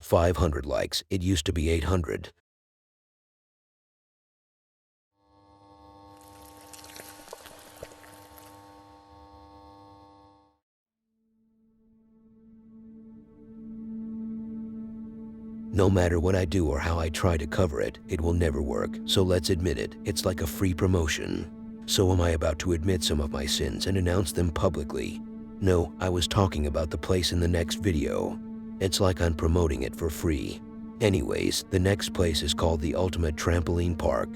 500 likes. It used to be 800. No matter what I do or how I try to cover it, it will never work. So let's admit it. It's like a free promotion. So am I about to admit some of my sins and announce them publicly? No, I was talking about the place in the next video. It's like I'm promoting it for free. Anyways, the next place is called the Ultimate Trampoline Park.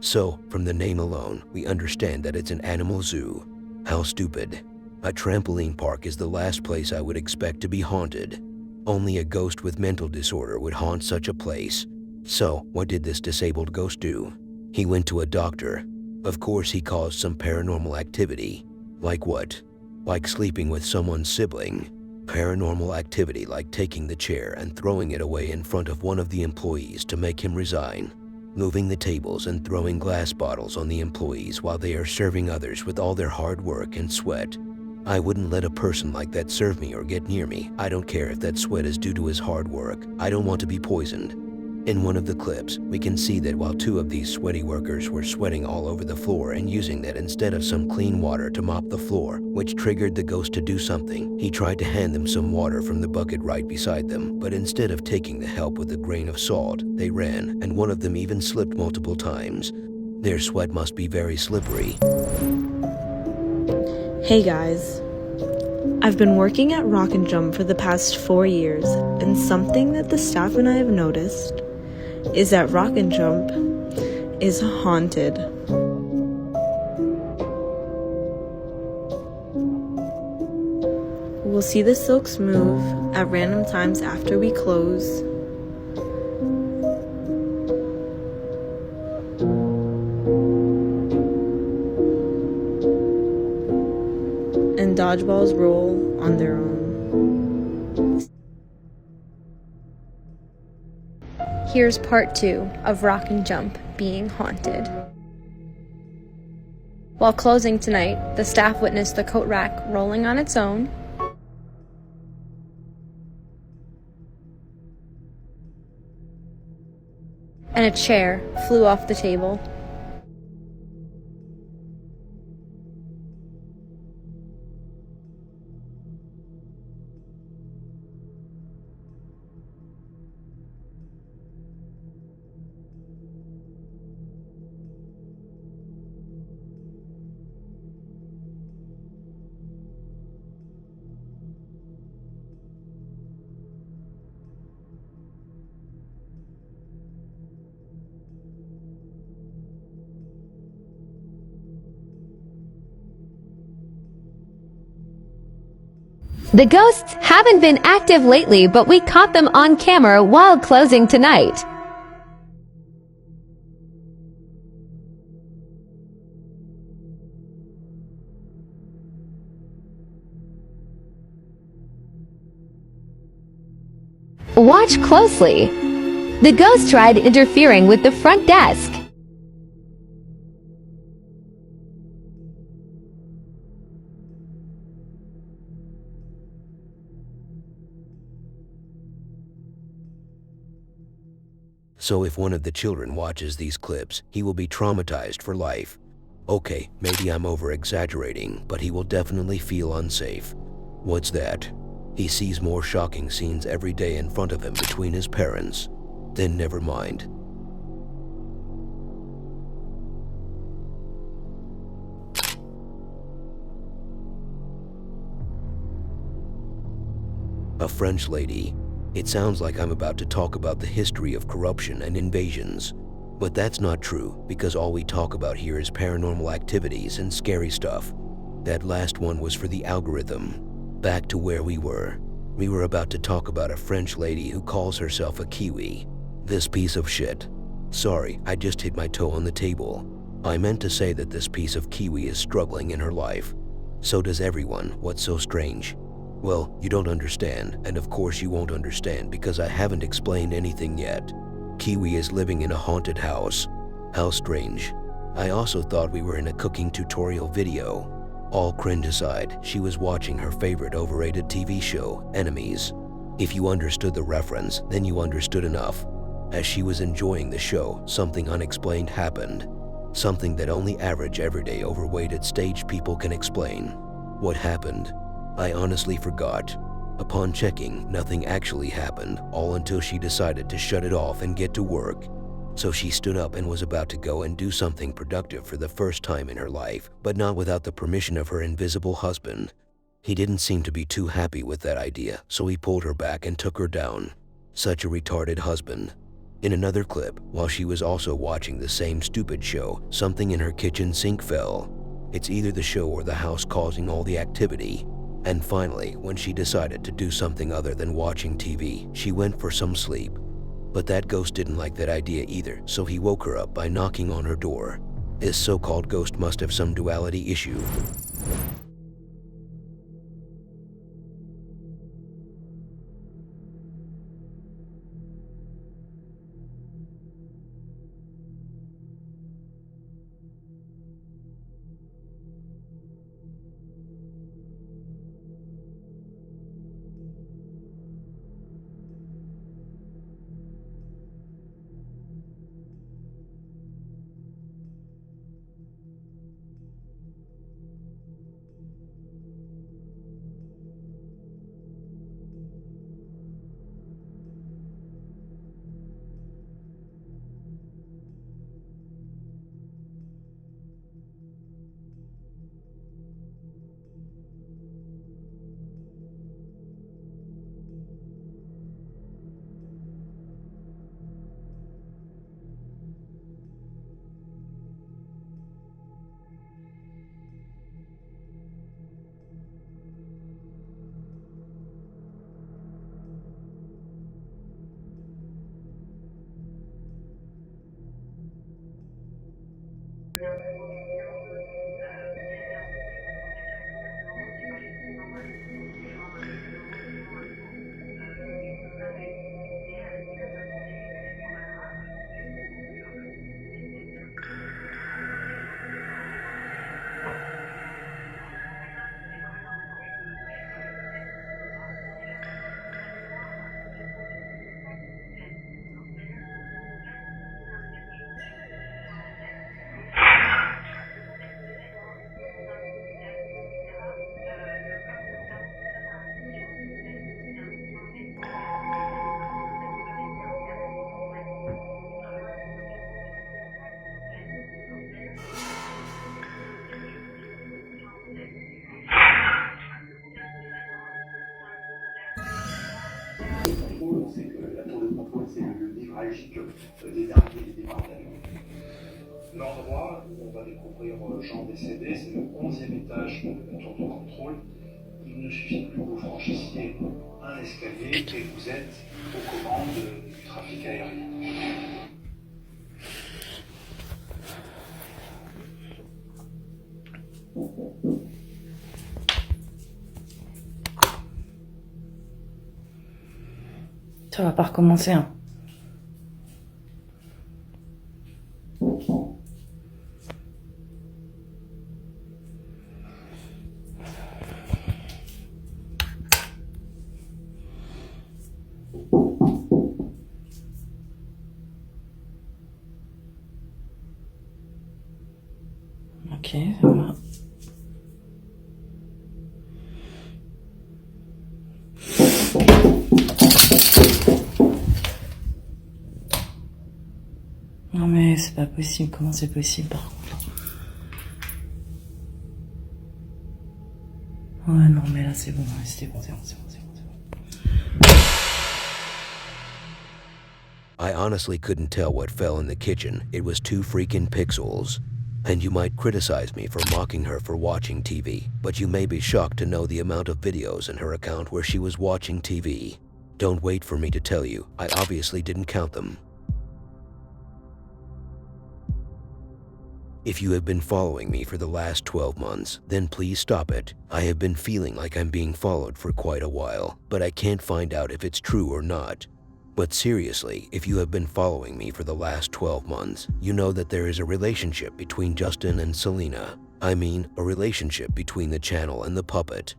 So, from the name alone, we understand that it's an animal zoo. How stupid. A trampoline park is the last place I would expect to be haunted. Only a ghost with mental disorder would haunt such a place. So, what did this disabled ghost do? He went to a doctor. Of course, he caused some paranormal activity. Like what? Like sleeping with someone's sibling. Paranormal activity like taking the chair and throwing it away in front of one of the employees to make him resign. Moving the tables and throwing glass bottles on the employees while they are serving others with all their hard work and sweat. I wouldn't let a person like that serve me or get near me. I don't care if that sweat is due to his hard work. I don't want to be poisoned. In one of the clips, we can see that while two of these sweaty workers were sweating all over the floor and using that instead of some clean water to mop the floor, which triggered the ghost to do something. He tried to hand them some water from the bucket right beside them, but instead of taking the help with a grain of salt, they ran, and one of them even slipped multiple times. Their sweat must be very slippery. Hey guys, I've been working at Rock and Jump for the past 4 years, and something that the staff and I have noticed is that Rock and Jump is haunted. We'll see the silks move at random times after we close. And dodgeballs roll on their own. Here's part 2 of Rock and Jump being haunted. While closing tonight, the staff witnessed the coat rack rolling on its own, and a chair flew off the table. The ghosts haven't been active lately, but we caught them on camera while closing tonight. Watch closely. The ghost tried interfering with the front desk. So if one of the children watches these clips, he will be traumatized for life. Okay, maybe I'm over-exaggerating, but he will definitely feel unsafe. What's that? He sees more shocking scenes every day in front of him between his parents. Then never mind. A French lady. It sounds like I'm about to talk about the history of corruption and invasions. But that's not true, because all we talk about here is paranormal activities and scary stuff. That last one was for the algorithm. Back to where we were. We were about to talk about a French lady who calls herself a Kiwi. This piece of shit. Sorry, I just hit my toe on the table. I meant to say that this piece of Kiwi is struggling in her life. So does everyone. What's so strange? Well, you don't understand, and of course you won't understand because I haven't explained anything yet. Kiwi is living in a haunted house. How strange. I also thought we were in a cooking tutorial video. All cringe aside, she was watching her favorite overrated TV show, Enemies. If you understood the reference, then you understood enough. As she was enjoying the show, something unexplained happened. Something that only average, everyday, overweighted stage people can explain. What happened? I honestly forgot. Upon checking, nothing actually happened, all until she decided to shut it off and get to work. So she stood up and was about to go and do something productive for the first time in her life, but not without the permission of her invisible husband. He didn't seem to be too happy with that idea, so he pulled her back and took her down. Such a retarded husband. In another clip, while she was also watching the same stupid show, something in her kitchen sink fell. It's either the show or the house causing all the activity. And finally, when she decided to do something other than watching TV, she went for some sleep. But that ghost didn't like that idea either, so he woke her up by knocking on her door. This so-called ghost must have some duality issue. On sait que la tour de contrôle, c'est le lieu névralgique des arrivées et des départs d'avion. L'endroit où on va découvrir Jean décédé, c'est le 11e étage de la tour de contrôle. Il ne suffit plus que vous franchissiez un escalier et vous êtes aux commandes du trafic aérien. Ça va pas recommencer, hein. Ok, ça va. Non mais c'est pas possible, comment c'est possible par contre? Ouais non mais là c'est bon, c'est bon. I honestly couldn't tell what fell in the kitchen. It was 2 freaking pixels. And you might criticize me for mocking her for watching TV, but you may be shocked to know the amount of videos in her account where she was watching TV. Don't wait for me to tell you, I obviously didn't count them. If you have been following me for the last 12 months, then please stop it. I have been feeling like I'm being followed for quite a while, but I can't find out if it's true or not. But seriously, if you have been following me for the last 12 months, you know that there is a relationship between Justin and Selena. I mean, a relationship between the channel and the puppet.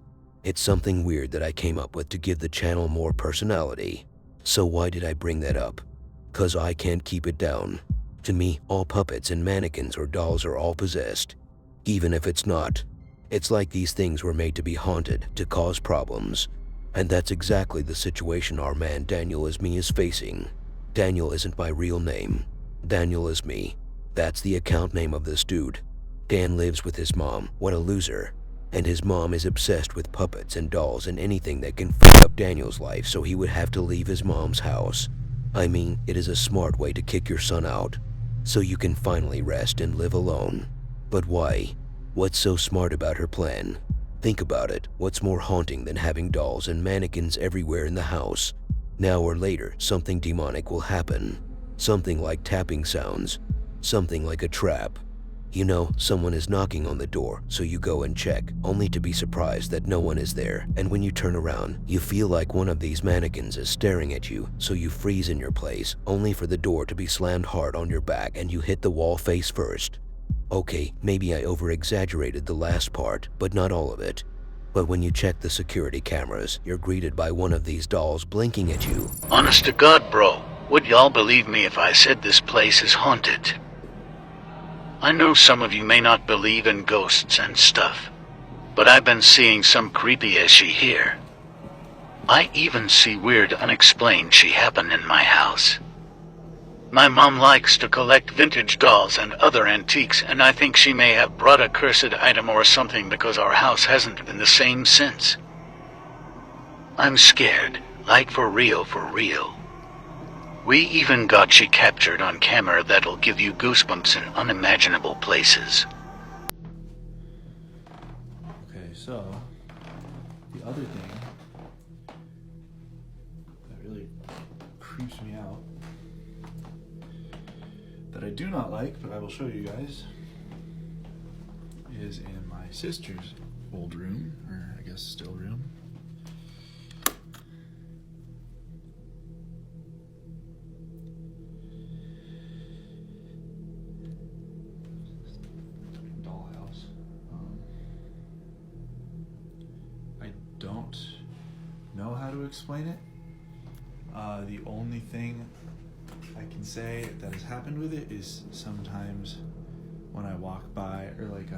It's something weird that I came up with to give the channel more personality. So why did I bring that up? 'Cause I can't keep it down. To me, all puppets and mannequins or dolls are all possessed. Even if it's not. It's like these things were made to be haunted, to cause problems. And that's exactly the situation our man Daniel is facing. Daniel isn't my real name. Daniel is me. That's the account name of this dude. Dan lives with his mom. What a loser. And his mom is obsessed with puppets and dolls and anything that can f up Daniel's life, so he would have to leave his mom's house. I mean, it is a smart way to kick your son out, so you can finally rest and live alone. But why? What's so smart about her plan? Think about it. What's more haunting than having dolls and mannequins everywhere in the house? Now or later, something demonic will happen. Something like tapping sounds. Something like a trap. You know, someone is knocking on the door, so you go and check, only to be surprised that no one is there. And when you turn around, you feel like one of these mannequins is staring at you, so you freeze in your place, only for the door to be slammed hard on your back and you hit the wall face first. Okay, maybe I over-exaggerated the last part, but not all of it. But when you check the security cameras, you're greeted by one of these dolls blinking at you. Honest to God, bro, would y'all believe me if I said this place is haunted? I know some of you may not believe in ghosts and stuff, but I've been seeing some creepy shit here. I even see weird unexplained shit happen in my house. My mom likes to collect vintage dolls and other antiques, and I think she may have brought a cursed item or something because our house hasn't been the same since. I'm scared, like for real, for real. We even got she captured on camera that'll give you goosebumps in unimaginable places. Okay, so the other thing that really creeps me out, that I do not like, but I will show you guys, is in my sister's old room, or I guess still room. Dollhouse. I don't know how to explain it. The only thing I can say that has happened with it is sometimes when I walk by, or like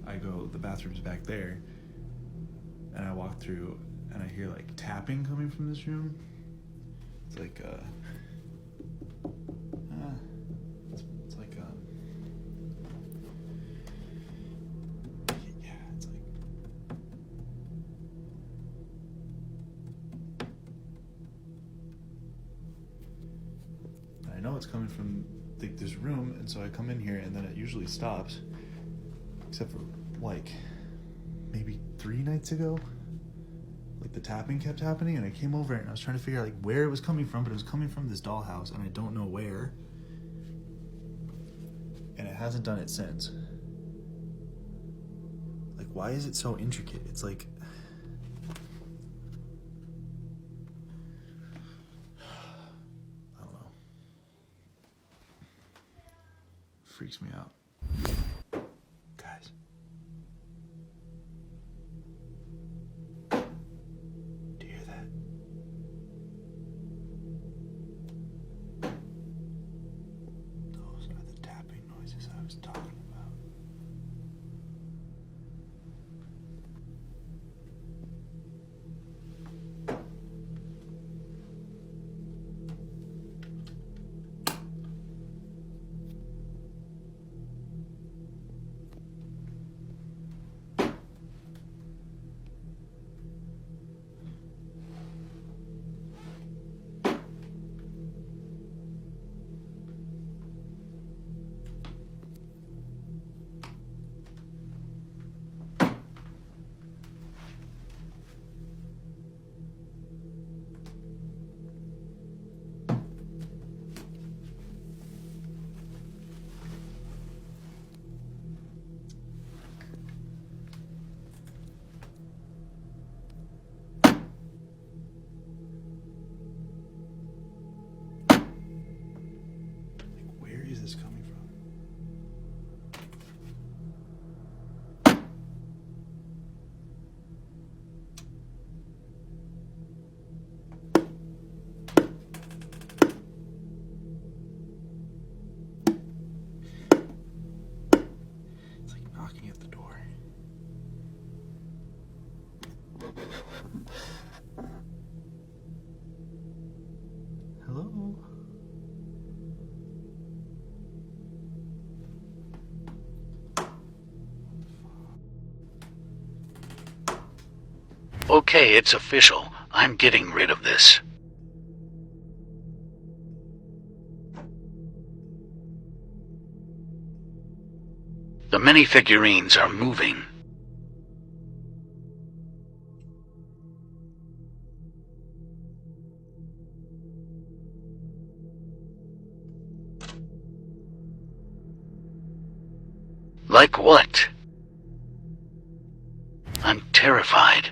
I go, the bathroom's back there, and I walk through and I hear like tapping coming from this room. It's like it's like yeah, it's like I know it's coming from like this room, and so I come in here and then it usually stops, except for like maybe 3 nights ago, like the tapping kept happening, and I came over and I was trying to figure out like where it was coming from, but it was coming from this dollhouse and I don't know where, and it hasn't done it since. Like, why is it so intricate? It's like freaks me out. Guys. Do you hear that? Those are the tapping noises I was talking about. Is this coming from? Okay, it's official. I'm getting rid of this. The mini figurines are moving. Like what? I'm terrified.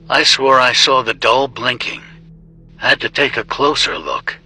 I swore I saw the doll blinking. Had to take a closer look.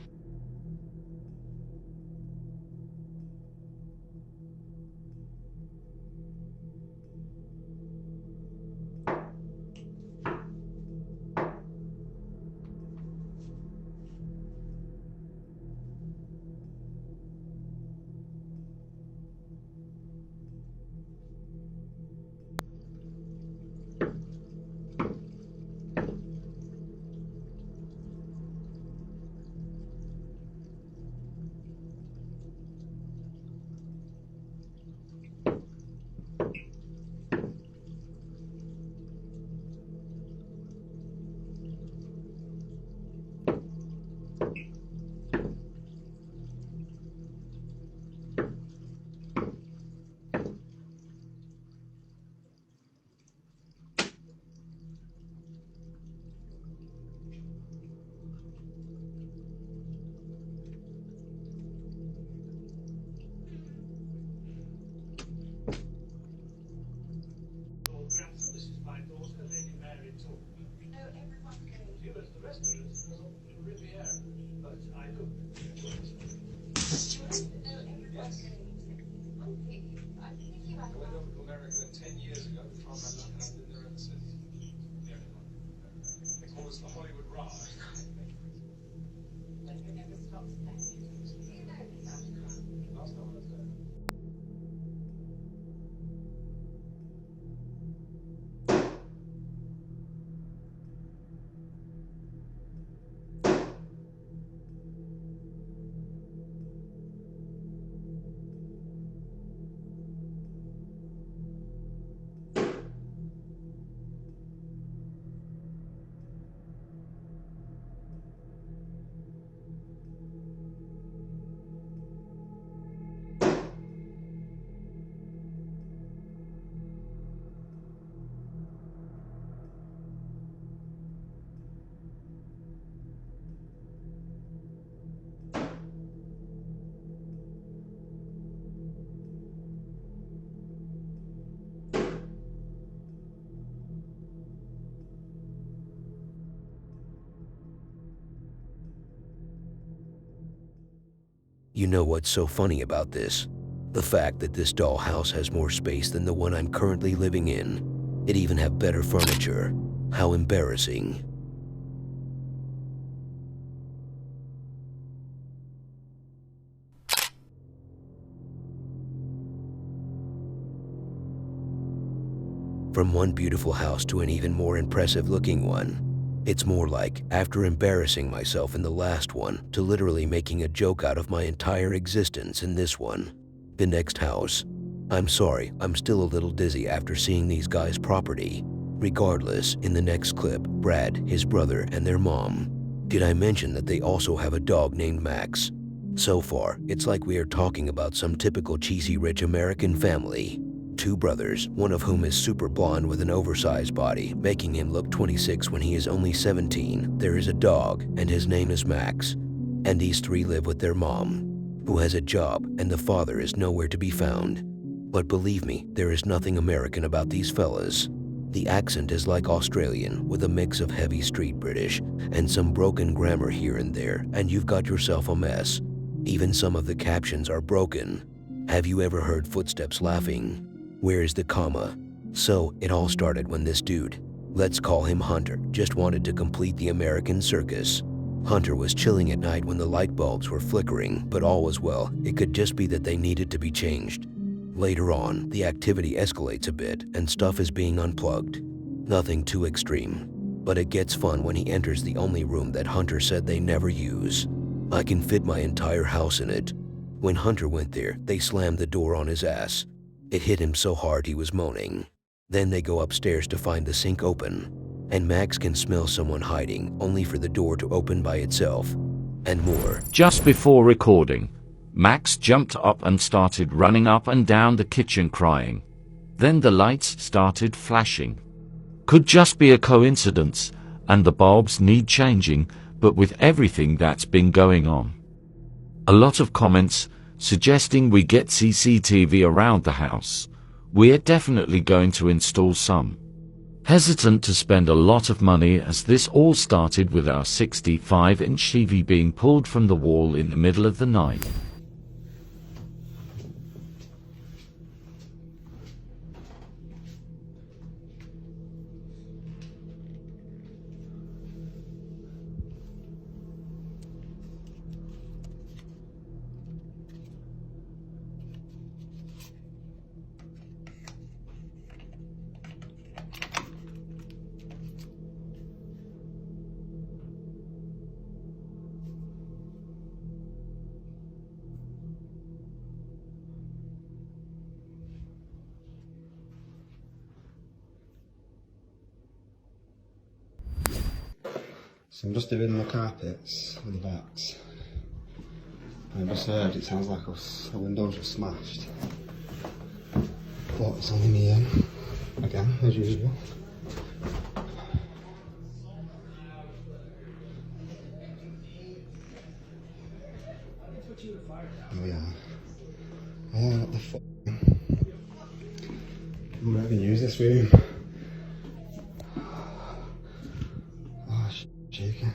You know what's so funny about this? The fact that this dollhouse has more space than the one I'm currently living in. It even have better furniture. How embarrassing. From one beautiful house to an even more impressive looking one. It's more like, after embarrassing myself in the last one, to literally making a joke out of my entire existence in this one. The next house. I'm sorry, I'm still a little dizzy after seeing these guys' property. Regardless, in the next clip, Brad, his brother, and their mom. Did I mention that they also have a dog named Max? So far, it's like we are talking about some typical cheesy rich American family. Two brothers, one of whom is super blonde with an oversized body, making him look 26 when he is only 17. There is a dog, and his name is Max. And these three live with their mom. who has a job and the father is nowhere to be found. But believe me, there is nothing American about these fellas. The accent is like Australian with a mix of heavy street British and some broken grammar here and there, and you've got yourself a mess. Even some of the captions are broken. Have you ever heard footsteps laughing? Where is the comma? So it all started when this dude, let's call him Hunter, just wanted to complete the American circus. Hunter was chilling at night when the light bulbs were flickering, but all was well. It could just be that they needed to be changed. Later on, the activity escalates a bit and stuff is being unplugged. Nothing too extreme, but it gets fun when he enters the only room that Hunter said they never use. I can fit my entire house in it. When Hunter went there, they slammed the door on his ass. It hit him so hard he was moaning. Then they go upstairs to find the sink open, and Max can smell someone hiding only for the door to open by itself, and more. Just before recording, Max jumped up and started running up and down the kitchen crying. Then the lights started flashing. Could just be a coincidence, and the bulbs need changing, but with everything that's been going on. A lot of comments suggesting we get CCTV around the house. We're definitely going to install some. Hesitant to spend a lot of money as this all started with our 65-inch TV being pulled from the wall in the middle of the night. So I'm just doing the carpets with the backs. And I just heard it sounds like a window's just smashed. But it's only me in, again, as usual. Oh yeah. Oh, what the fuck? I'm not even use this room. Shaking.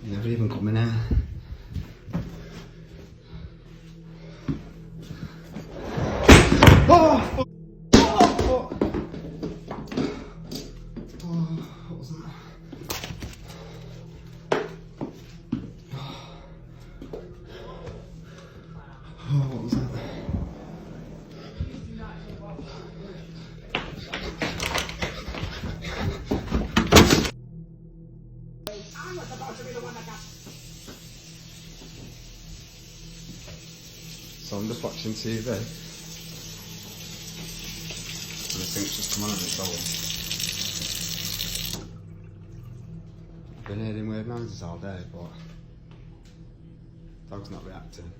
Never even come in here. Oh! Oh! Oh! What was that? Oh, what was that? So I'm just watching TV and the sink's just come on and it's on. Been hearing weird noises all day, but dog's not reacting.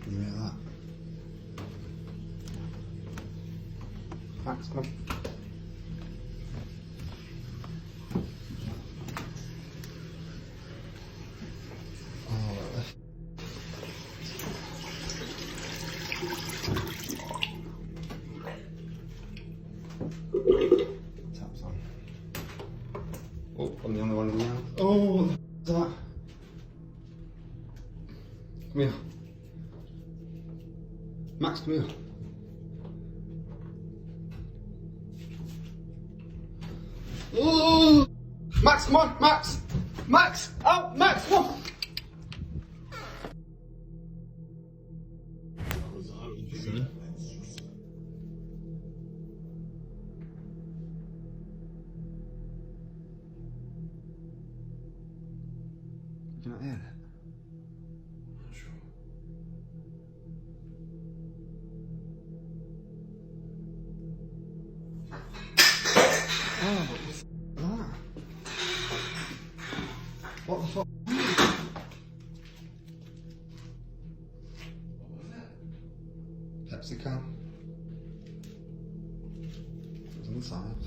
Can you hear that? Max, come on. Taps on. Oh, I'm the only one in the house. Oh, what the f*** is that? Come here. Max, come here. Oh! Max, come on, Max! Max! Out! Max, come on! You're not hear it? Not sure. Oh, what the f*** is that? What the fuck? Pepsi can. It was inside.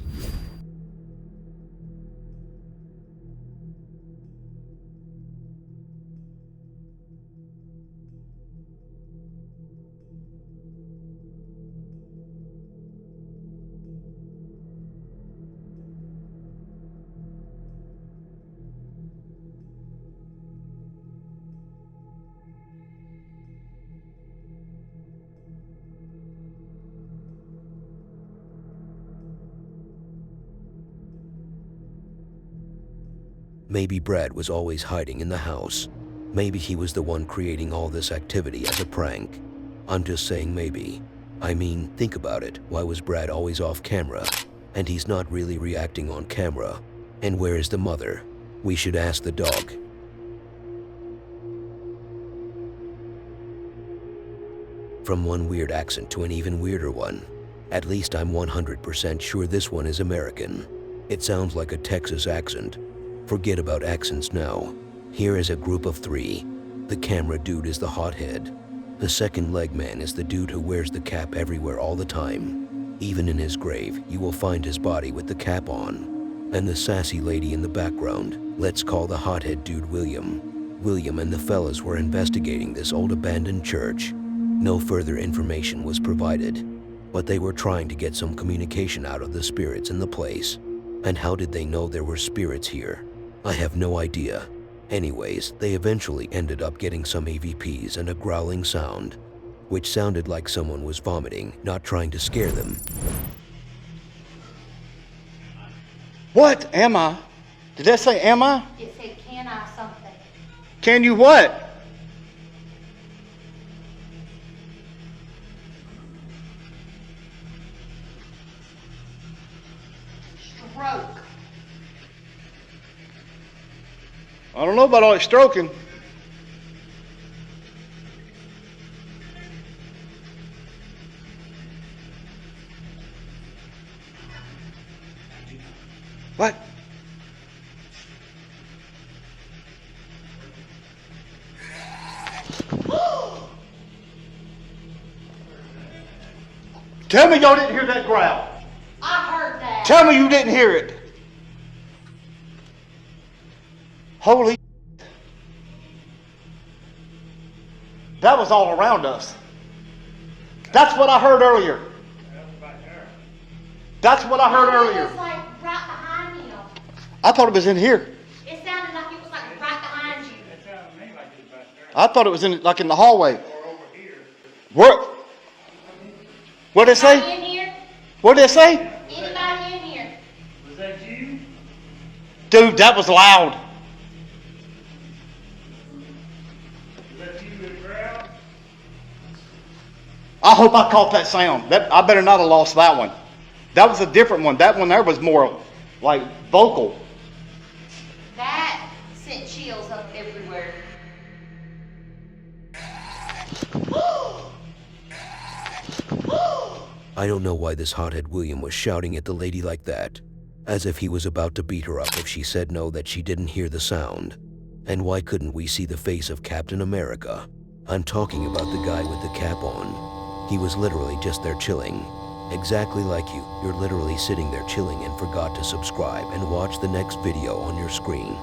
Maybe Brad was always hiding in the house. Maybe he was the one creating all this activity as a prank. I'm just saying maybe. I mean, think about it. Why was Brad always off camera? And he's not really reacting on camera. And where is the mother? We should ask the dog. From one weird accent to an even weirder one. At least I'm 100% sure this one is American. It sounds like a Texas accent. Forget about accents now. Here is a group of 3. The camera dude is the hothead. The second leg man is the dude who wears the cap everywhere all the time. Even in his grave, you will find his body with the cap on. And the sassy lady in the background, let's call the hothead dude William. William and the fellas were investigating this old abandoned church. No further information was provided, but they were trying to get some communication out of the spirits in the place. And how did they know there were spirits here? I have no idea. Anyways, they eventually ended up getting some EVPs and a growling sound, which sounded like someone was vomiting, not trying to scare them. What am I? Did that say am I? It said, can I something? Can you what? Stroke. I don't know about all that stroking. What? Tell me y'all didn't hear that growl. I heard that. Tell me you didn't hear it. Holy. That was all around us. That's what I heard earlier. That's what I heard earlier. It was like right behind him. I thought it was in here. It sounded like it was like right behind you. I thought it was in like in the hallway. Where? What did it say? In here? What did it say? Anybody in here? Was that you? Dude, that was loud. Was that you in the crowd? I hope I caught that sound. I better not have lost that one. That was a different one. That one there was more like vocal. That sent chills up everywhere. I don't know why this hothead William was shouting at the lady like that, as if he was about to beat her up if she said no, that she didn't hear the sound. And why couldn't we see the face of Captain America? I'm talking about the guy with the cap on. He was literally just there chilling. Exactly like you, you're literally sitting there chilling and forgot to subscribe and watch the next video on your screen.